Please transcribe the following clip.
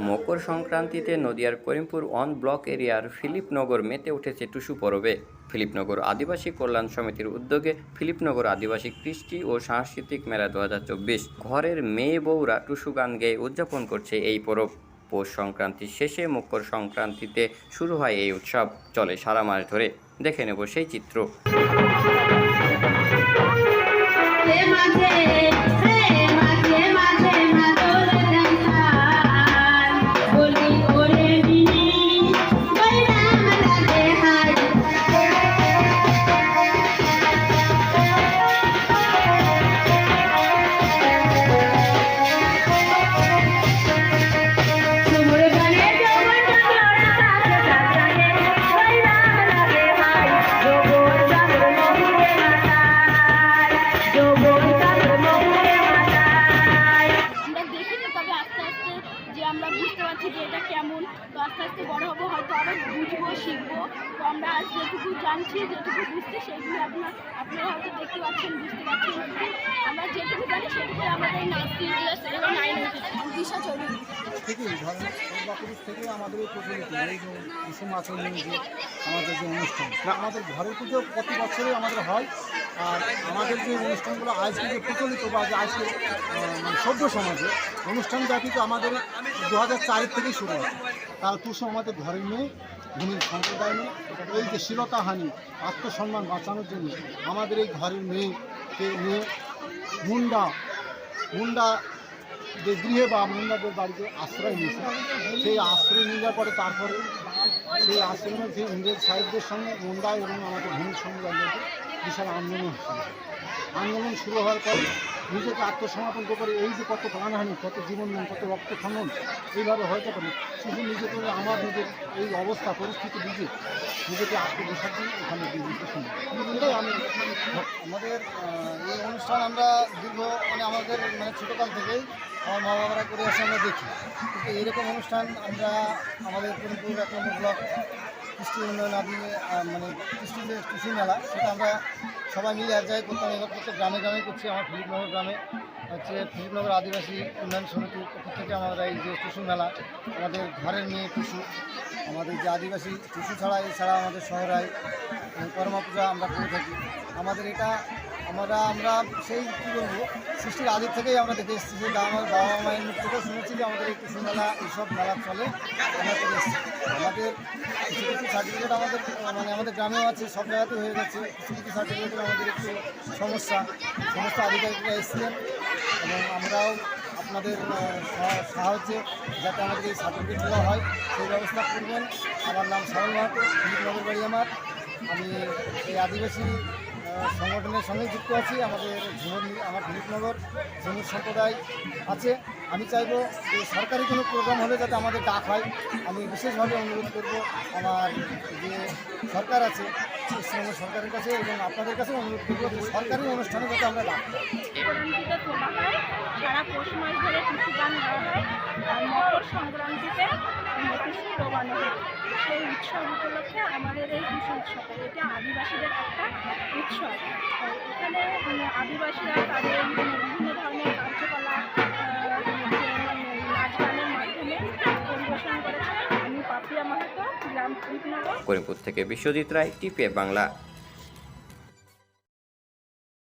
মকর সংক্রান্তিতে নদিয়ার করিমপুর 1 ব্লক এরিয়ার ফিলিপনগর মেতে উঠেছে টুসু পরবে। ফিলিপনগর আদিবাসী কল্যাণ সমিতির উদ্যোগে ফিলিপনগর আদিবাসী কৃষ্টি ও সাংস্কৃতিক মেলা 2024 ঘরের মেয়ে বউরা টুসু গান গেয়ে উদযাপন করছে এই পরব। পৌষ সংক্রান্তির শেষে মকর সংক্রান্তিতে শুরু হয় এই উৎসব, চলে সারা মাস ধরে। দেখে নেব সেই চিত্র। আমরা বুঝতে পারছি যে এটা কেমন, তো আস্তে আস্তে বড় হবো, হয়তো আরও বুঝবো, শিখবো। তো আমরা আজ যেটুকু জানছি, যেটুকু বুঝছি, সেগুলো আপনারা হয়তো দেখতে পাচ্ছেন, বুঝতে পারছেন। আমরা যেটুকু জানি সেটুকু আমাদের এই নাইন ক্লাস এবং 9 দিশা চৌধুরী থেকেই ধরেন পূর্বাপুরুষ থেকে আমাদের এই প্রচলিত এই যে কুসুম আচরণ যে আমাদের যে অনুষ্ঠান, আমাদের ঘরের পুজো প্রতি বছরই আমাদের হয়। আর আমাদের যে অনুষ্ঠানগুলো আজকে যে প্রচলিত বা যে আজকে সভ্য সমাজে অনুষ্ঠান ব্যতীত আমাদের 2004 থেকেই শুরু হয়। তার টুসু আমাদের ঘরের মেয়ে, ভূমির সম্প্রদায় মেয়ে, এই যে শ্লীলতাহানি আত্মসম্মান বাঁচানোর জন্য আমাদের এই ঘরের মেয়েকে নিয়ে মুন্ডা যে গৃহে বা মুন্ডাদের বাড়িতে আশ্রয় নিয়েছে। সেই আশ্রয় নেওয়ার পরে তারপরে সেই আশ্রমের যে ইংরেজ সাহেবদের সঙ্গে মুন্ডা এবং আমাদের ভূমির সমুদায়কে বিশাল আন্দোলন শুরু হওয়ার পরে নিজেকে আত্মসমর্পণ করে এই যে কত প্রাণহানি, কত জীবনদান, কত রক্ত খনন এইভাবে হয়তো পারে শুধু নিজেকে আমার নিজের এই অবস্থা পরিস্থিতি নিজেকে আত্মবিসর্জন এখানে দিতে শুনি। এটাই আমাদের এই অনুষ্ঠান আমরা দীর্ঘ আমাদের ছোটোকাল থেকেই আমার মা বাবারা করে আসে, আমরা দেখি। কিন্তু এইরকম অনুষ্ঠান আমরা আমাদের করিমপুর 1 নম্বর ব্লক কৃষ্টি উন্নয়ন কৃষ্টি যে টুসু মেলা, সেটা আমরা সবাই মিলে এক জায়গায় করতাম। এবার প্রত্যেক গ্রামে গ্রামে করছি। আমার ফিলিপনগর গ্রামে ফিলিপনগর আদিবাসী উন্নয়ন সমিতির পক্ষ থেকে আমরা এই যে টুসু মেলা, আমাদের ঘরের মেয়ে টুসু, আমাদের যে আদিবাসী টুসু ছাড়া এছাড়া আমাদের শহরায় কর্মা পূজা আমরা করে থাকি। আমাদের এটা আমরা সেই কী বলবো, সৃষ্টির আদির থেকেই আমরা দেখে এসেছি যে আমার বাবা মায়ের মুখ থেকেও শুনেছি যে আমাদের এই টুসু মেলা, এইসব মেলা চলে, আমরা করে এসেছি। আমাদের কিছু কিছু সার্টিফিকেট আমাদের গ্রামেও আছে, সব জায়গাতেই হয়ে গেছে। কিছু কিছু সার্টিফিকেটের আমাদের একটু সমস্ত আধিকারিকরা এসেছিলেন এবং আমরাও আপনাদের সাহায্যে যাতে আমাদের এই সার্টিফিকেটগুলো হয় সেই ব্যবস্থা করবেন। আমার নাম সারল মাহাতো, ফিলিপনগর বাড়ি আমি এই আদিবাসী সংগঠনের সঙ্গে যুক্ত আছি। আমার ফিলিপনগর ঝুমুর সম্প্রদায় আছে। আমি চাইব যে সরকারি কোনো প্রোগ্রাম হলে যাতে আমাদের ডাক হয়। আমি বিশেষভাবে অনুরোধ করব আমার যে সরকার আছে, পশ্চিমবঙ্গ সরকারের কাছে এবং আপনাদের কাছে অনুরোধ করব যে সরকারি অনুষ্ঠানে যাতে আমরা ডাক পাই। সারা পৌষ মাস ধরে টুসু গান গাওয়া হয়, আর মকর সংক্রান্তিতে টুসু ডোবানো হয়। সেই উৎসব উপলক্ষে আমাদের এই টুসু উৎসব, এটা আদিবাসীদের একটা উৎসব। এখানে আদিবাসীরা তাদের বিভিন্ন ধরনের কার্যকলাপ নাচ গানের মাধ্যমে পরিবেশন করেছে। আমি পাপিয়া মাহাতো, গ্রাম ফিলিপনগর। করিমপুর থেকে বিশ্বজিৎ রায়, টিপিএফ বাংলা।